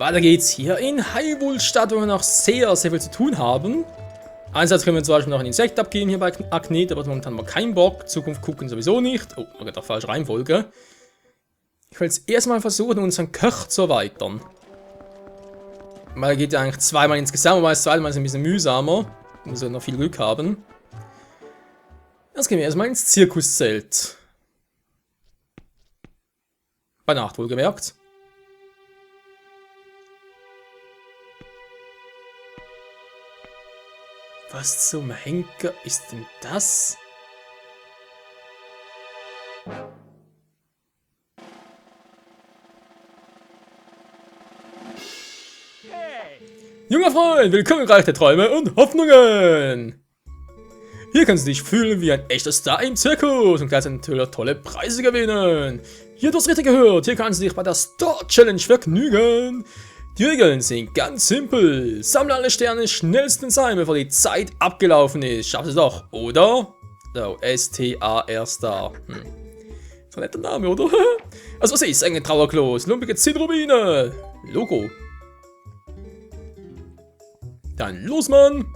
Weiter geht's hier in Hyrule-Stadt, wo wir noch sehr viel zu tun haben. Einerseits können wir zum Beispiel noch ein Insekt abgeben hier bei Aknet, aber momentan haben wir keinen Bock. Zukunft gucken sowieso nicht. Oh, man geht auch falsche Reihenfolge. Ich will jetzt erstmal versuchen, unseren Köch zu erweitern. Weil er geht ja eigentlich zweimal insgesamt, aber das zweite Mal ist ein bisschen mühsamer. Muss ja noch viel Glück haben. Jetzt gehen wir erstmal ins Zirkuszelt. Bei Nacht wohlgemerkt. Was zum Henker ist denn das? Hey. Junger Freund, willkommen im Reich der Träume und Hoffnungen! Hier kannst du dich fühlen wie ein echter Star im Zirkus und gleichzeitig natürlich tolle Preise gewinnen. Hier, du hast richtig gehört, hier kannst du dich bei der Star Challenge vergnügen. Die Regeln sind ganz simpel. Sammle alle Sterne schnellstens ein, bevor die Zeit abgelaufen ist. Schaffst du es doch, oder? So, S-T-A-R Star. Das ist ein netter Name, oder? Also was ist? Enge Trauerklos, lumpige Zinnrubine. Logo. Dann los, Mann.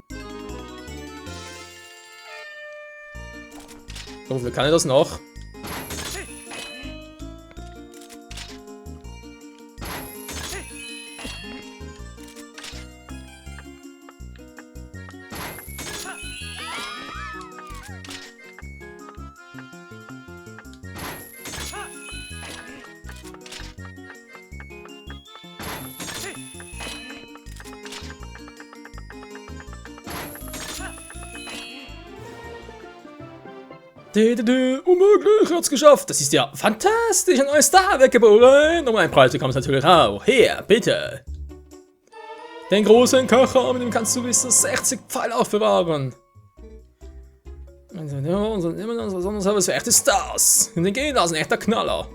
Wofür kann ich das noch? Unmöglich, hat's geschafft. Das ist ja fantastisch, ein neuer Star weggeboren. Um einen Preis bekommst du natürlich auch. Hier, bitte. Den großen Köcher, mit dem kannst du bis zu 60 Pfeile aufbewahren. Unser Sonderservice für echte Stars. Und den gehen, das ist ein echter Knaller.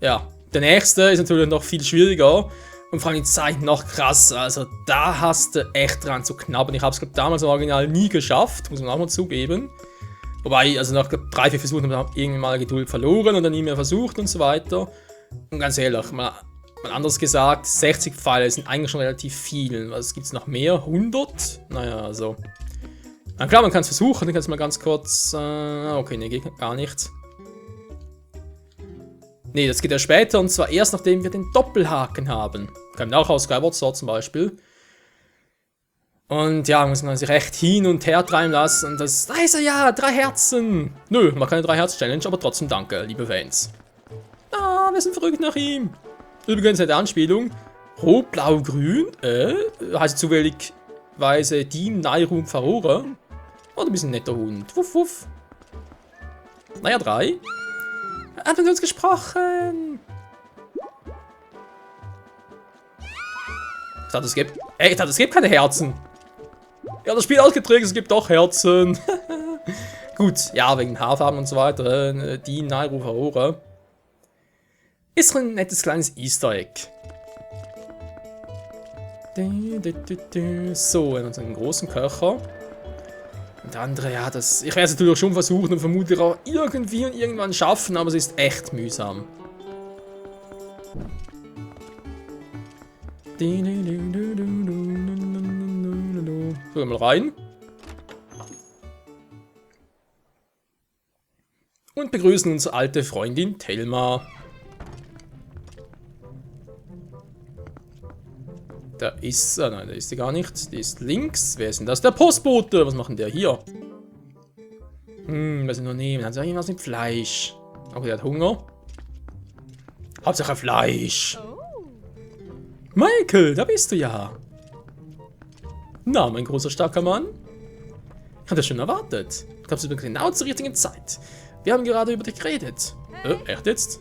Ja, der nächste ist natürlich noch viel schwieriger. Und vor allem die Zeit noch krasser. Also da hast du echt dran zu knabbern. Ich habe es damals im Original nie geschafft, muss man auch mal zugeben. Wobei, also nach 3-4 Versuchen haben wir irgendwann mal Geduld verloren und dann nie mehr versucht und so weiter. Und ganz ehrlich, mal anders gesagt, 60 Pfeile sind eigentlich schon relativ viel. Was gibt es noch mehr? 100? Naja, also. Na klar, man kann es versuchen, dann kannst du mal ganz kurz. Okay, ne, geht gar nicht. Ne, das geht ja später und zwar erst nachdem wir den Doppelhaken haben. Kann man auch aus Skyward Sword zum Beispiel. Und ja, muss man sich recht hin und her treiben lassen. Und das, da ist er ja, 3 Herzen. Nö, man keine 3 Herz-Challenge, aber trotzdem danke, liebe Fans. Ah, wir sind verrückt nach ihm. Übrigens eine Anspielung. Rot, Blau, Grün, heißt zufälligweise Team Nairum Farora. Oh, du bist ein netter Hund. Wuff, wuff. Naja, 3. Er hat mit uns gesprochen. Ich dachte, es gibt keine Herzen. Ja, das Spiel ausgetrickst, es gibt doch Herzen. Gut, ja, wegen Haarfarben und so weiter. Die Nairu Farora. Ist ein nettes kleines Easter Egg. So, in unserem großen Köcher. Und der andere, ja, das. Ich werde es natürlich schon versuchen und vermutlich auch irgendwie und irgendwann schaffen, aber es ist echt mühsam. So, mal rein. Und begrüßen unsere alte Freundin Thelma. Da ist er. Nein, da ist sie gar nicht. Die ist links. Wer ist denn das? Der Postbote. Was macht denn der hier? Was sind noch nehmen? Hat er irgendwas mit Fleisch? Okay, der hat Hunger. Hauptsache Fleisch. Michael, da bist du ja. Na, mein großer, starker Mann. Ich hatte das schon erwartet. Du kommst übrigens genau zur richtigen Zeit. Wir haben gerade über dich geredet. Echt jetzt?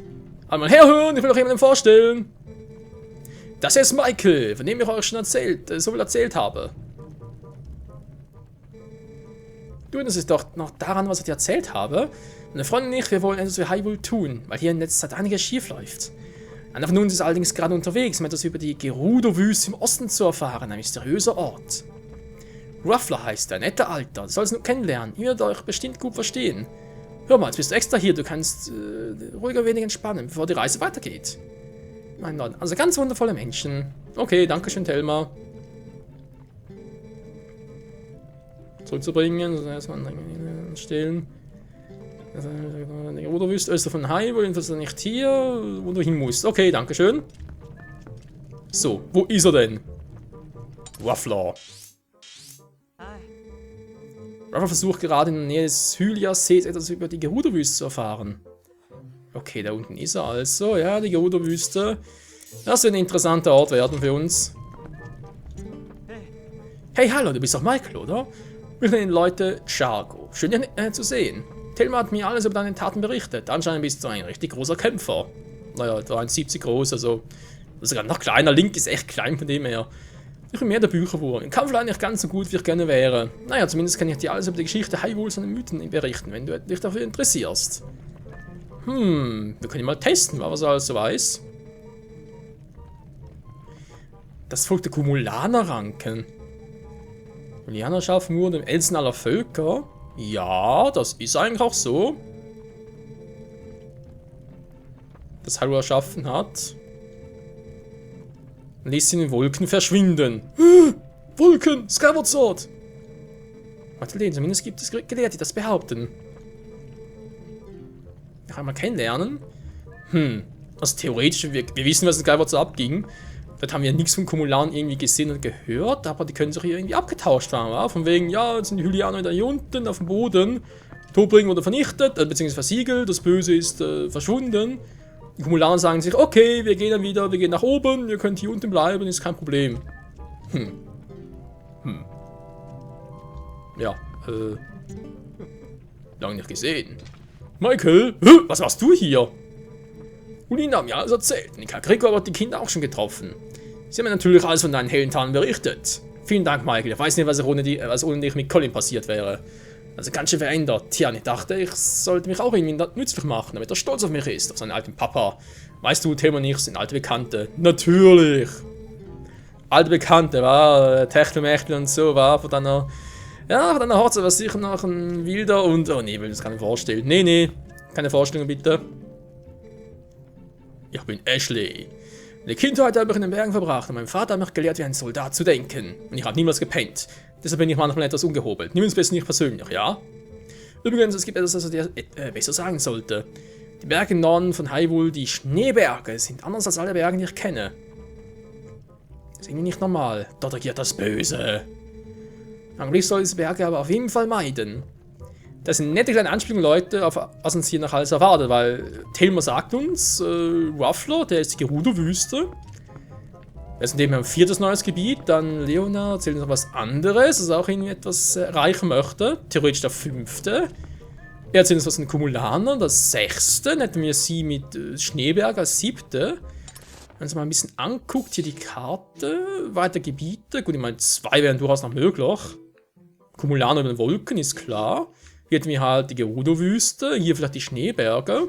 Einmal herhören, ich will euch jemanden vorstellen. Das hier ist Michael, von dem ich euch schon so viel erzählt habe. Du erinnerst dich doch noch daran, was ich dir erzählt habe. Meine Freundin und ich, wir wollen etwas für Hyrule tun, weil hier in letzter Zeit einiges schief läuft. Einer von uns ist allerdings gerade unterwegs, um etwas über die Gerudo-Wüste im Osten zu erfahren, ein mysteriöser Ort. Ruffler heißt er, netter Alter, du sollst ihn kennenlernen, ihr werdet euch bestimmt gut verstehen. Hör mal, jetzt bist du extra hier, du kannst ruhig ein wenig entspannen, bevor die Reise weitergeht. Mein Gott, also ganz wundervolle Menschen. Okay, danke schön, Thelma. Zurückzubringen, also erstmal stehlen. Oder wüsst öster von Hyrule, jedenfalls nicht hier, wo du hin musst. Okay, danke schön. So, wo ist er denn? Waffler. Waffler versucht gerade in der Nähe des Hylia-Sees etwas über die Gerudo-Wüste zu erfahren. Okay, da unten ist er also. Ja, die Gerudo-Wüste. Das wird ein interessanter Ort werden für uns. Hey, hallo, du bist doch Michael, oder? Wir nennen Leute Chargo. Schön, dich zu sehen. Thelma hat mir alles über deine Taten berichtet. Anscheinend bist du ein richtig großer Kämpfer. Naja, 1,70 groß, also sogar noch kleiner. Link ist echt klein von dem her. Ich bin mehr der Bücherwurm. Im Kampf leider nicht ganz so gut, wie ich gerne wäre. Naja, zumindest kann ich dir alles über die Geschichte Hyrules und Mythen berichten, wenn du dich dafür interessierst. Wir können mal testen, was er alles so weiß. Das Volk der Kumulaner-Ranken. Kumulaner schaffen nur den Ältesten aller Völker. Ja, das ist eigentlich auch so. Das Hyrule erschaffen hat. Und ließ sie in den Wolken verschwinden. Wolken! Skyward Sword! Zumindest gibt es Gelehrte, die das behaupten. Noch einmal kennenlernen. Also theoretisch, wir wissen, was in Skyward Sword abging. Dort haben wir nichts von Kumulan irgendwie gesehen und gehört, aber die können sich hier irgendwie abgetauscht haben, wa? Von wegen, ja, jetzt sind die Hylianer wieder hier unten auf dem Boden. Tobring wurde vernichtet, beziehungsweise versiegelt, das Böse ist verschwunden. Die Kumulaner sagen sich, okay, wir gehen dann wieder, wir gehen nach oben, ihr könnt hier unten bleiben, ist kein Problem. Ja, lange nicht gesehen. Michael, was machst du hier? Ulina hat mir alles erzählt. Nika Gregor hat die Kinder auch schon getroffen. Sie haben mir natürlich alles von deinen hellen Taten berichtet. Vielen Dank, Michael. Ich weiß nicht, was ohne dich mit Colin passiert wäre. Also ganz schön verändert. Tja, ich dachte, ich sollte mich auch irgendwie nützlich machen, damit er stolz auf mich ist, auf seinen alten Papa. Weißt du, Thelma und ich sind alte Bekannte. Natürlich. Alte Bekannte, war Techtelmechtel und so, war von deiner... Ja, von deiner Hochzeit war sicher noch ein wilder und... Oh nee, ich will mir das gar nicht vorstellen. Nee, keine Vorstellung bitte. Ich bin Ashley. Meine Kindheit habe ich in den Bergen verbracht und mein Vater hat mich gelehrt, wie ein Soldat zu denken. Und ich habe niemals gepennt. Deshalb bin ich manchmal etwas ungehobelt. Nimm es besser nicht persönlich, ja? Übrigens, es gibt etwas, was ich dir besser sagen sollte. Die Berge im Norden von Hyrule, die Schneeberge, sind anders als alle Berge, die ich kenne. Das ist irgendwie nicht normal. Dort regiert das Böse. Eigentlich soll diese Berge aber auf jeden Fall meiden. Das sind nette kleine Anspielungen, Leute, auf was uns hier noch alles erwartet, weil Thelma sagt uns, Waffler, der ist die Gerudo-Wüste. Wir sind eben ein 4. neues Gebiet, dann Leona erzählt uns noch was anderes, das auch irgendwie etwas erreichen möchte. Theoretisch der 5. Er erzählt uns was von den Kumulanern, das 6. Dann hätten wir sie mit Schneeberg als 7. Wenn man sich mal ein bisschen anguckt, hier die Karte, weiter Gebiete, gut, ich meine 2 wären durchaus noch möglich. Kumulaner über den Wolken, ist klar. Hier hätten wir halt die Gerudo-Wüste, hier vielleicht die Schneeberge.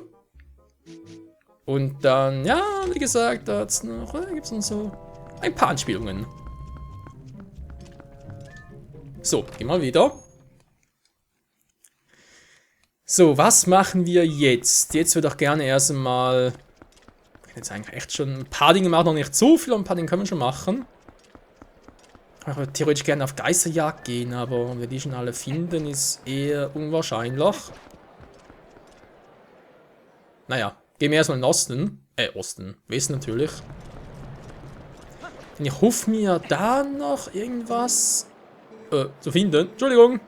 Und dann, ja, wie gesagt, da gibt es noch so ein paar Anspielungen. So, gehen wir wieder. So, was machen wir jetzt? Jetzt würde ich gerne erst einmal... Ich kann jetzt eigentlich echt schon ein paar Dinge machen, noch nicht so viel, aber ein paar Dinge können wir schon machen. Ich würde theoretisch gerne auf Geisterjagd gehen, aber wenn wir die schon alle finden, ist eher unwahrscheinlich. Naja, gehen wir erstmal in den Osten. Westen natürlich. Denn ich hoffe mir da noch irgendwas zu finden. Entschuldigung.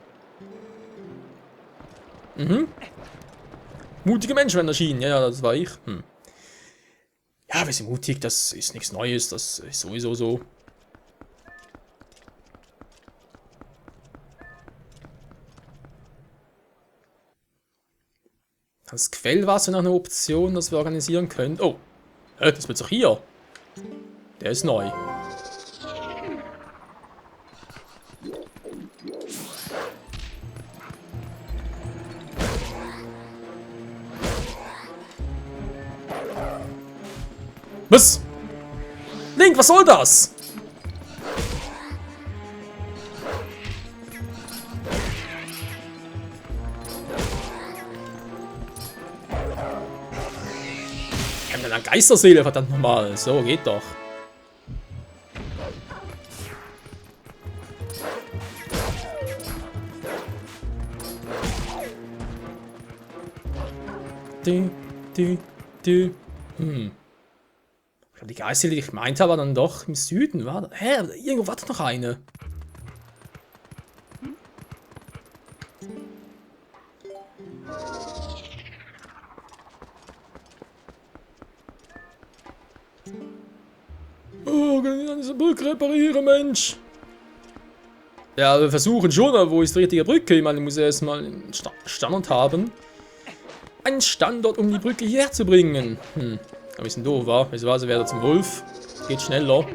Mutige Menschen werden erschienen. Ja, das war ich. Ja, wir sind mutig, das ist nichts Neues, das ist sowieso so. Das Quellwasser noch eine Option, das wir organisieren können. Oh, das wird doch hier. Der ist neu. Was? Link, was soll das? Geisterseele, verdammt nochmal. So, geht doch. Ich glaube, die Geisterseele, die ich meinte, war dann doch im Süden, war. Hä? Irgendwo war doch noch eine. Oh, kann ich diese Brücke reparieren, Mensch? Ja, wir versuchen schon, aber wo ist die richtige Brücke? Ich meine, ich muss erstmal einen Standort haben. Einen Standort, um die Brücke hierher zu bringen. Ein bisschen doof, war. Wieso war sie wieder zum Wolf? Geht schneller.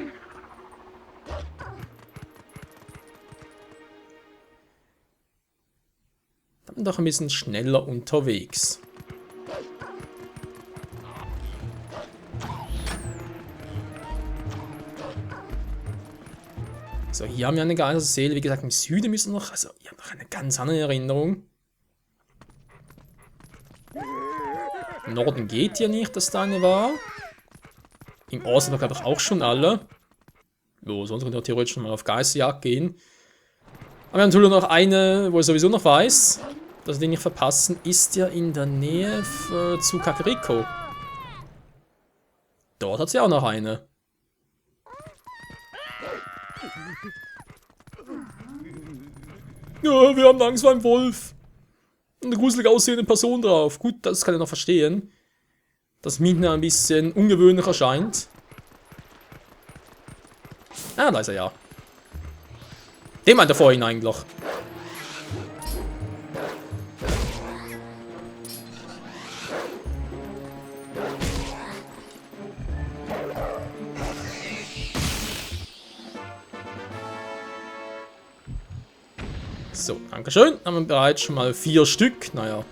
Dann doch ein bisschen schneller unterwegs. So, hier haben wir eine Geisterseele. Wie gesagt, im Süden müssen wir noch. Also, ich habe noch eine ganz andere Erinnerung. Im Norden geht ja nicht, dass da eine war. Im Osten war, glaube ich, auch schon alle. Jo, sonst könnte wir theoretisch schon mal auf Geisterjagd gehen. Aber wir haben natürlich noch eine, wo ich sowieso noch weiß, dass wir den nicht verpassen, ist ja in der Nähe zu Kakariko. Dort hat sie auch noch eine. Ja, wir haben Angst vor einem Wolf. Eine gruselig aussehende Person drauf. Gut, das kann ich noch verstehen. Dass Midna ein bisschen ungewöhnlich erscheint. Ah, da ist er ja. Den meint er vorhin eigentlich. So, dankeschön. Haben wir bereits schon mal 4 Stück. Naja.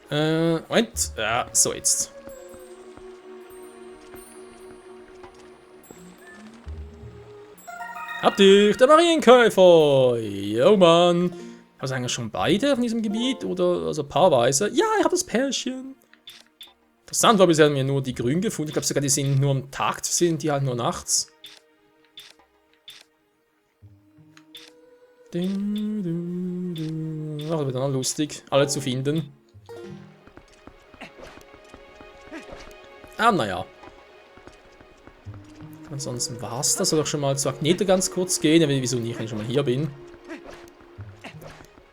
Moment. Ja, so jetzt. Hab dich, der Marienkäfer. Jo, Mann. Hast du eigentlich schon beide von diesem Gebiet? Oder also paarweise? Ja, ich habe das Pärchen. Interessant war bisher mir nur die Grün gefunden. Ich glaube sogar, die sind nur am Tag zu sehen, die halt nur nachts. Ach, das wird dann lustig, alle zu finden. Ah, naja. Ansonsten war's das. Soll doch schon mal zu Agneta ganz kurz gehen. Ja, wieso nicht, wenn ich schon mal hier bin.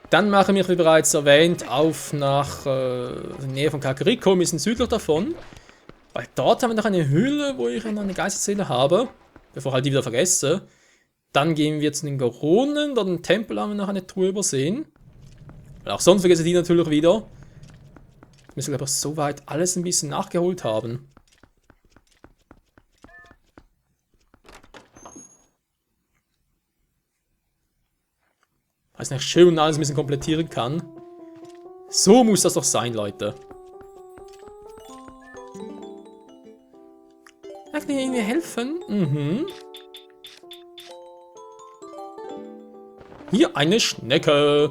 Dann machen wir, wie bereits erwähnt, auf nach der Nähe von Kakariko, ein bisschen südlich davon. Weil dort haben wir noch eine Höhle, wo ich noch eine Geisterseele habe. Bevor ich halt die wieder vergesse. Dann gehen wir zu den Goronen. Dort im Tempel haben wir noch eine Truhe übersehen. Weil auch sonst vergesse ich die natürlich wieder. Ich müsste, glaube ich, soweit alles ein bisschen nachgeholt haben. Weiß nicht, schön und alles ein bisschen komplettieren kann. So muss das doch sein, Leute. Kann ich dir irgendwie helfen? Mhm. Hier eine Schnecke.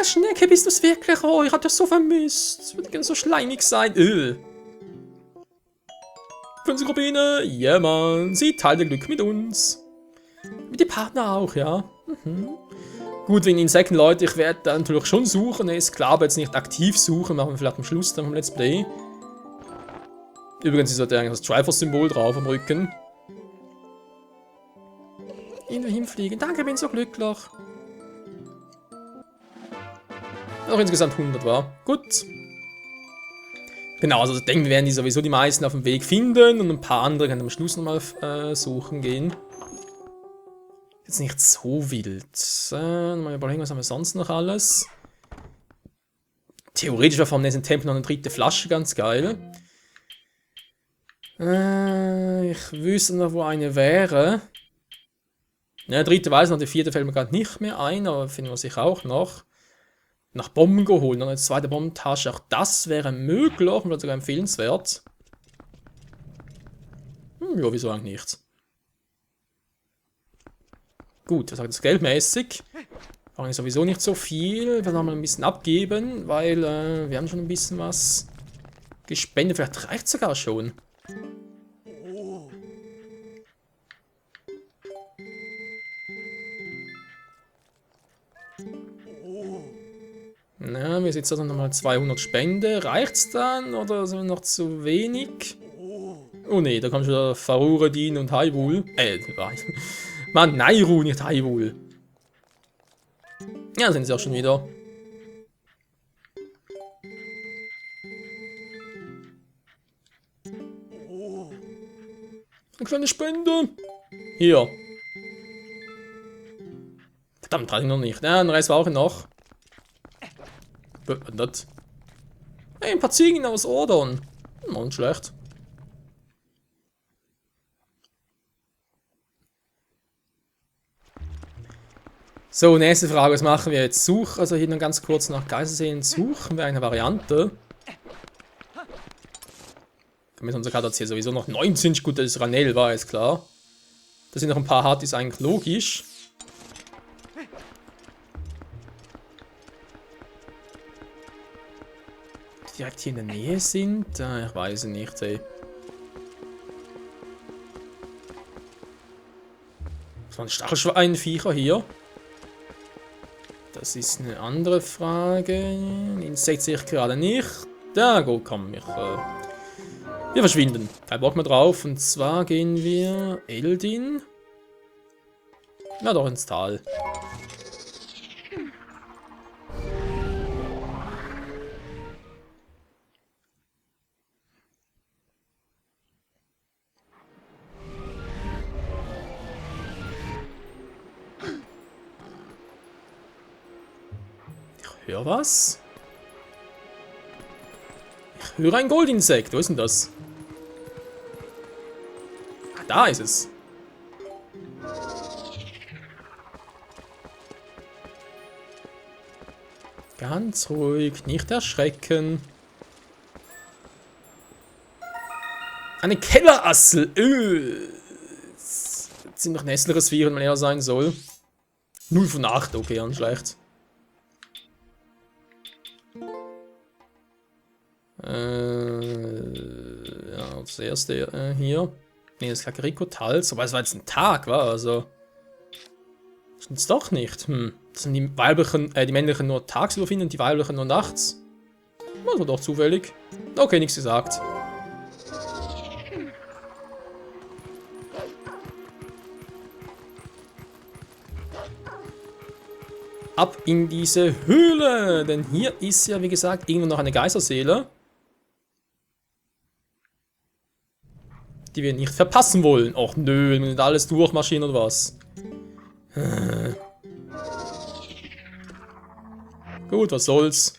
Schnecke, bist du es wirklich? Oh, ich hab das so vermisst. Würde gerne so schleimig sein. Fünfsrubine. Ja, Mann. Sie teilt ihr Glück mit uns. Mit dem Partner auch, ja. Mhm. Gut, wegen Insekten, Leute, ich werde da natürlich schon suchen. Ist klar, aber jetzt nicht aktiv suchen. Machen wir vielleicht am Schluss dann vom Let's Play. Übrigens ist da eigentlich das Triforce-Symbol drauf am Rücken. Irgendwo hinfliegen. Danke, bin so glücklich. Auch insgesamt 100 war. Gut. Genau, also ich denke, wir werden die sowieso die meisten auf dem Weg finden. Und ein paar andere können am Schluss nochmal suchen gehen. Jetzt nicht so wild. Mal überlegen, was haben wir sonst noch alles. Theoretisch wäre vom nächsten Tempel noch eine dritte Flasche ganz geil. Ich wüsste noch, wo eine wäre. Ja, die dritte weiß noch, die vierte fällt mir gerade nicht mehr ein, aber finden wir sicher auch noch. Nach Bomben geholt, noch eine zweite Bombentasche. Auch das wäre möglich und wäre sogar empfehlenswert. Ja, wieso eigentlich nicht? Gut, das sagt das geldmäßig. Brauchen wir sowieso nicht so viel. Wir werden mal ein bisschen abgeben, weil wir haben schon ein bisschen was gespendet. Vielleicht reicht es sogar schon. Na, wir sind jetzt also nochmal 200 Spende. Reicht's dann oder sind wir noch zu wenig? Oh ne, da kommt schon wieder Faruredin und Hyrule. Mann, Nairu, nicht Hyrule. Ja, sind sie auch schon wieder. Eine kleine Spende. Hier. Verdammt, hatte ich noch nicht. Ja, den Rest war auch noch. Was? Hey, ein paar Ziegen aus Ordern. Nicht schlecht. So, nächste Frage. Was machen wir jetzt? Also hier noch ganz kurz nach Geisterseen suchen wir eine Variante. Unser Karte hat hier sowieso noch 19. Gut, das ist Ranel, war jetzt klar. Da sind noch ein paar hart, ist eigentlich logisch. Die direkt hier in der Nähe sind? Ich weiß es nicht, ey. Das waren Stachelschweinviecher hier. Das ist eine andere Frage. Insekt sehe ich gerade nicht. Da, gut, komm, wir verschwinden. Kein Bock mehr drauf. Und zwar gehen wir Eldin. Na doch, ins Tal. Ich höre was. Ich höre ein Goldinsekt. Wo ist denn das? Ah, da ist es. Ganz ruhig, nicht erschrecken. Eine Kellerassel. Ziemlich hässliches Vieh, wenn man eher sein soll. 0 von 8, okay, anschlecht. Ja, das erste hier. Ne, das Kakariko-Tal. Aber es war jetzt ein Tag, war also. Stimmt's doch nicht. Das sind die weiblichen, die männlichen nur tagsüber finden und die weiblichen nur nachts. Das war doch zufällig. Okay, nichts gesagt. Ab in diese Höhle, denn hier ist ja, wie gesagt, irgendwo noch eine Geisterseele, die wir nicht verpassen wollen. Och nö, wir müssen alles durchmarschieren oder was? Gut, was soll's.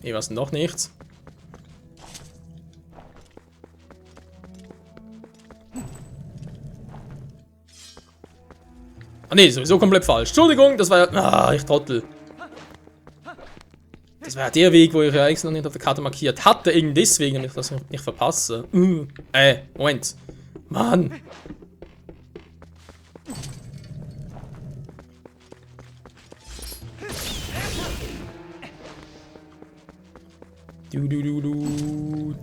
Hier war es noch nichts. Ah ne, sowieso komplett falsch. Entschuldigung, das war ja... Ah, ich Trottel. Das war ja der Weg, wo ich ja eigentlich noch nicht auf der Karte markiert hatte. Eben deswegen, damit ich das nicht verpasse. Moment. Mann.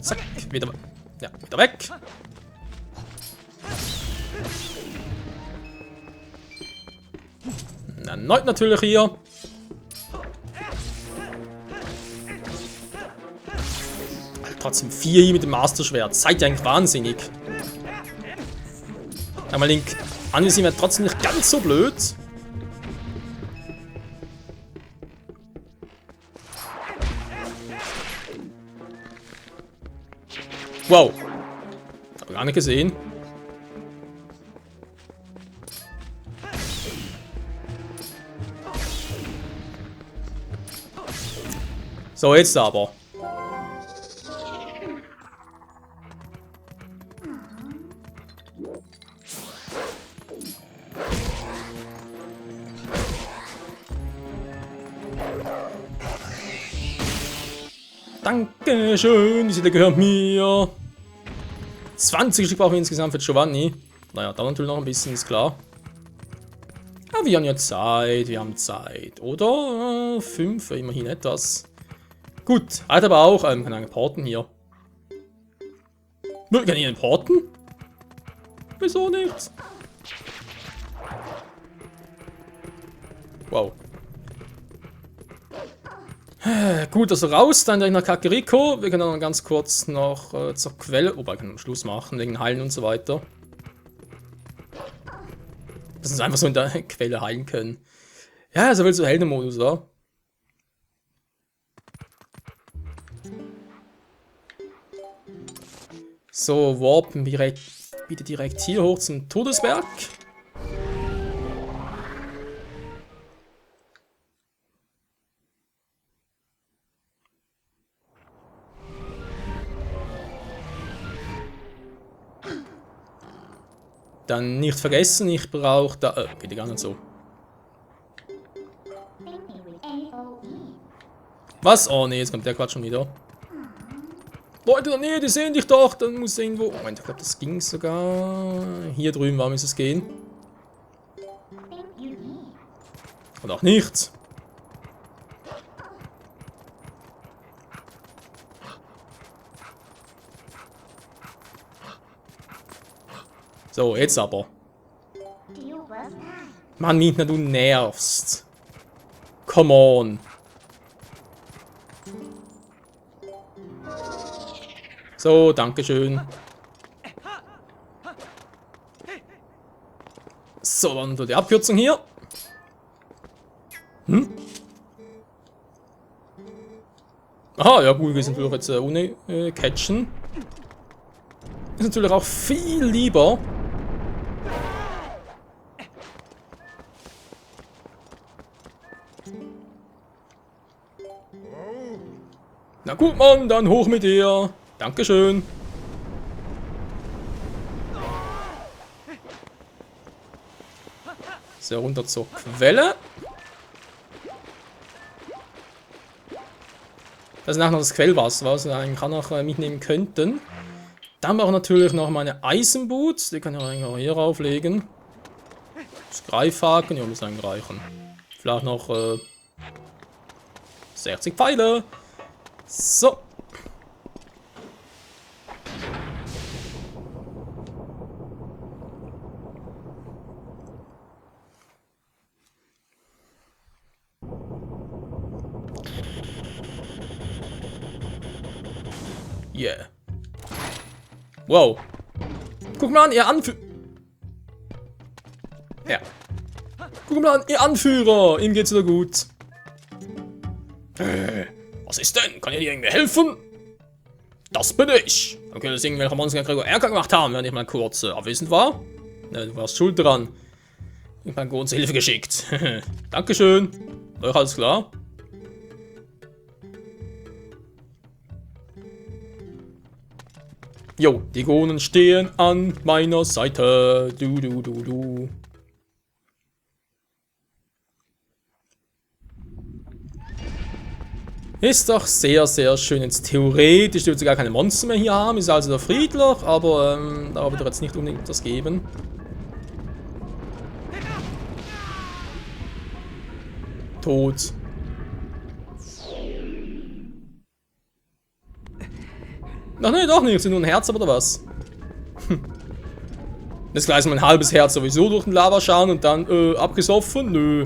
Zack. Wieder weg. Erneut natürlich hier. Trotzdem 4 hier mit dem Masterschwert. Seid ihr eigentlich wahnsinnig? Aber Link, Anvisieren wir trotzdem nicht ganz so blöd. Wow. Hab ich gar nicht gesehen. So, jetzt aber. Dankeschön, die Seele gehört mir. 20 Stück brauchen wir insgesamt für Giovanni. Naja, da natürlich noch ein bisschen, ist klar. Aber wir haben ja Zeit, wir haben Zeit. Oder? 5, immerhin etwas. Gut, hat aber auch, kann einen porten hier. Kann ich einen porten? Wieso nicht? Wow. Gut, also raus, dann gleich nach Kakariko. Wir können dann ganz kurz noch zur Quelle, wobei wir können am Schluss machen, wegen Heilen und so weiter. Dass wir uns einfach so in der Quelle heilen können. Ja, also will so Heldenmodus, oder? So, warpen wir bitte direkt hier hoch zum Todesberg. Dann nicht vergessen, ich brauche da... geht ja gar nicht so. Was? Oh ne, jetzt kommt der Quatsch schon wieder. Leute, nee, die sehen dich doch. Dann muss irgendwo... Moment, ich glaube, das ging sogar... Hier drüben, warum müsste es gehen? Und auch nichts. So, jetzt aber. Mann, Mintner, du nervst. Come on. So, dankeschön. So, dann die Abkürzung hier. Aha, ja gut, wir sind natürlich jetzt ohne catchen. Ist natürlich auch viel lieber. Na gut, Mann, dann hoch mit dir. Dankeschön. So, runter zur Quelle. Das ist nachher noch das Quellwasser, was wir eigentlich auch noch mitnehmen könnten. Dann brauche ich natürlich noch meine Eisenboots. Die kann ich eigentlich auch hier rauflegen. Das Greifhaken, ja, muss eigentlich reichen. Vielleicht noch 60 Pfeile. So. Yeah. Wow. Guck mal an, ihr Anführer. Ja. Guck mal an, ihr Anführer. Ihm geht's wieder gut. Was ist denn? Kann ich dir irgendwie helfen? Das bin ich. Okay, das irgendwelche Monster Gregor Ärger gemacht haben, wenn ich mal kurz abwesend war. Ne, du warst schuld dran. Ich habe kurze Hilfe geschickt. Dankeschön. Euch alles klar? Jo, die Gonen stehen an meiner Seite. Du. Ist doch sehr, sehr schön. Jetzt theoretisch dürfte gar keine Monster mehr hier haben. Ist also der Friedler, aber da wird er jetzt nicht unbedingt das geben. Tot. Ach ne, doch nicht. Sind nur ein Herz oder was? Jetzt gleich mein halbes Herz sowieso durch den Lava schauen und dann abgesoffen? Nö.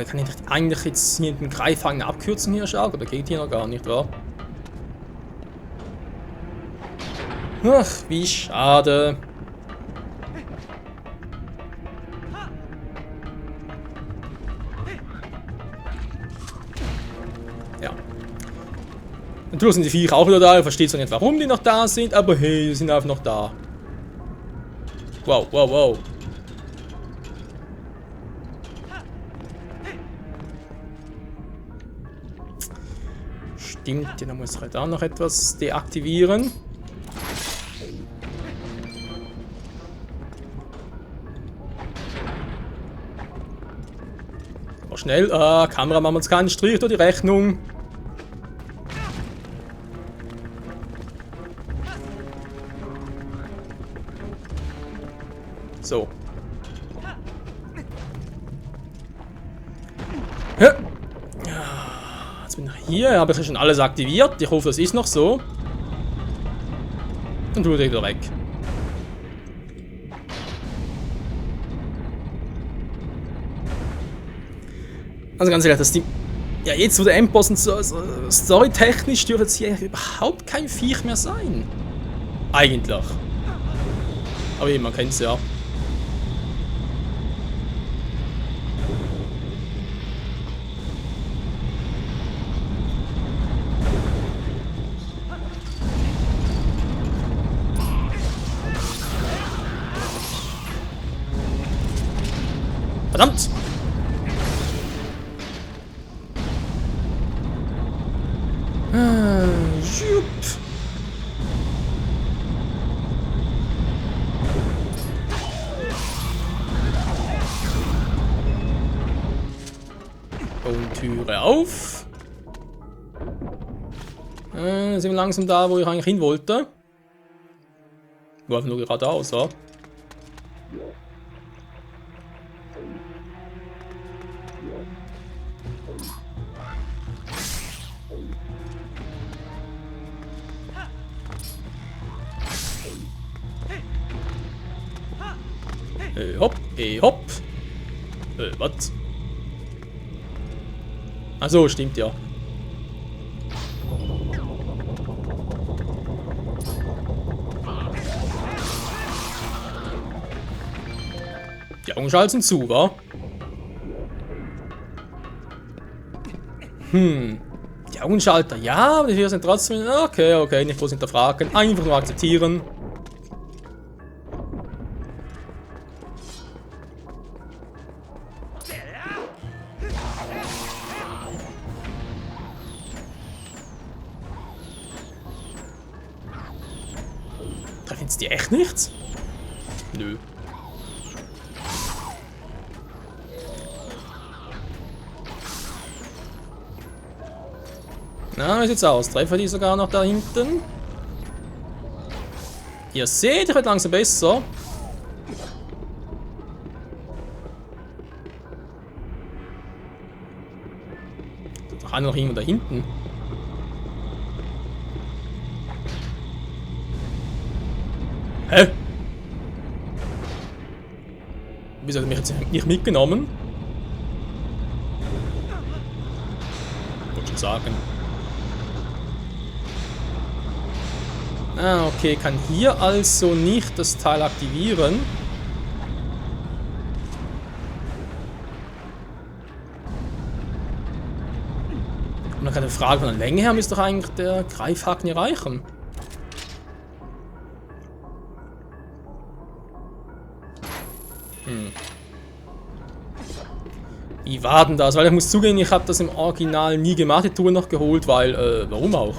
Kann ich eigentlich jetzt hier in den Greifhaken eine Abkürzung hier schauen? Oder geht hier noch gar nicht, wa? Ach, wie schade. Ja. Natürlich sind die Viecher auch wieder da, ihr versteht zwar nicht, warum die noch da sind, aber hey, die sind einfach noch da. Wow, wow, wow. Stimmt, dann muss ich halt auch noch etwas deaktivieren. Aber schnell, Kamera machen wir jetzt keinen Strich durch die Rechnung. So. Ja. Jetzt bin ich hier, habe ich schon alles aktiviert. Ich hoffe, das ist noch so. Dann tue ich wieder weg. Also ganz ehrlich, dass die... Ja, jetzt wo der Endboss und so storytechnisch dürfte jetzt hier überhaupt kein Viech mehr sein. Eigentlich. Aber man kennt es ja. Verdammt! Schupp. Und Türe auf. Sind wir langsam da, wo ich eigentlich hin wollte. War einfach nur geradeaus, ja. Hopp, hopp. Was? Achso, stimmt ja. Die Augenschalten sind zu, wa? Die Augenschalter, ja, aber die hier sind trotzdem... Okay, nicht groß hinterfragen. Einfach nur akzeptieren. Treffen jetzt die echt nichts? Nö. Na, wie sieht's aus? Treffen die sogar noch da hinten? Ihr seht, ich werde langsam besser. Doch einer noch irgendwo da hinten. Hä? Wieso hat er mich jetzt nicht mitgenommen? Wollte schon sagen. Ah, okay, kann hier also nicht das Teil aktivieren. Und dann keine Frage von der Länge her, müsste doch eigentlich der Greifhaken hier reichen. Wie war denn das? Weil ich muss zugeben, ich habe das im Original nie gemacht, die Tour noch geholt, weil, warum auch?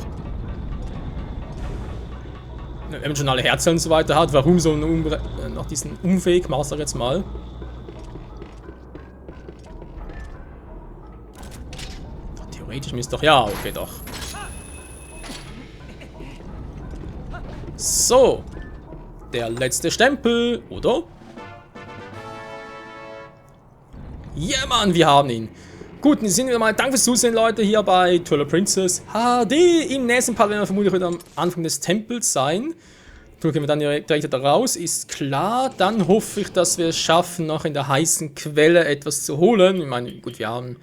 Wenn man schon alle Herzen und so weiter hat, warum so noch diesen Umweg, mach ich jetzt mal. Theoretisch müsste doch, ja, okay, doch. So. Der letzte Stempel, oder? Ja, Mann, wir haben ihn. Gut, dann sind wir mal. Danke fürs Zusehen, Leute, hier bei Twilight Princess HD. Im nächsten Part werden wir vermutlich wieder am Anfang des Tempels sein. Dann gehen wir dann direkt da raus, ist klar. Dann hoffe ich, dass wir es schaffen, noch in der heißen Quelle etwas zu holen. Ich meine, gut, wir haben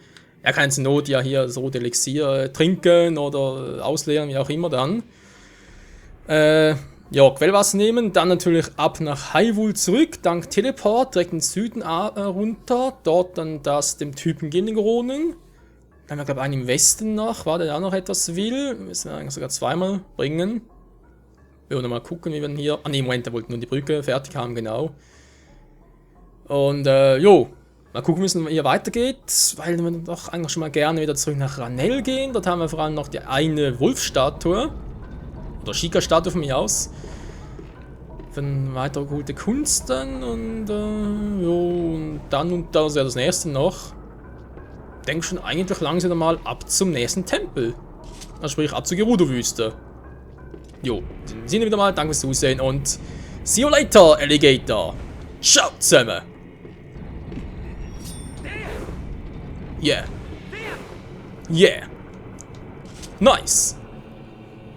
ja keine Not, ja hier so Elixier trinken oder ausleeren, wie auch immer dann. Ja, Quellwasser nehmen, dann natürlich ab nach Hyrule zurück, dank Teleport, direkt in den Süden runter, dort dann das dem Typen geben, den Kronen. Dann haben wir, glaube ich, einen im Westen noch. War der auch noch etwas will? Müssen wir eigentlich sogar zweimal bringen. Wir wollen mal gucken, wie wir hier... Ah ne, Moment, der wollte nur die Brücke fertig haben, genau. Und, jo. Mal gucken, wie es hier weitergeht, weil wir doch eigentlich schon mal gerne wieder zurück nach Ranel gehen. Dort haben wir vor allem noch die eine Wolfsstatue. Oder Chica-Statue von mir aus. Dann weitere gute Kunst dann und, jo, und dann das ja das nächste noch. Denk schon eigentlich langsam mal ab zum nächsten Tempel. Also sprich ab zur Gerudo-Wüste. Jo, dann sehen wir wieder mal, danke fürs Zusehen und see you later, Alligator. Ciao zusammen. Yeah. Yeah. Nice.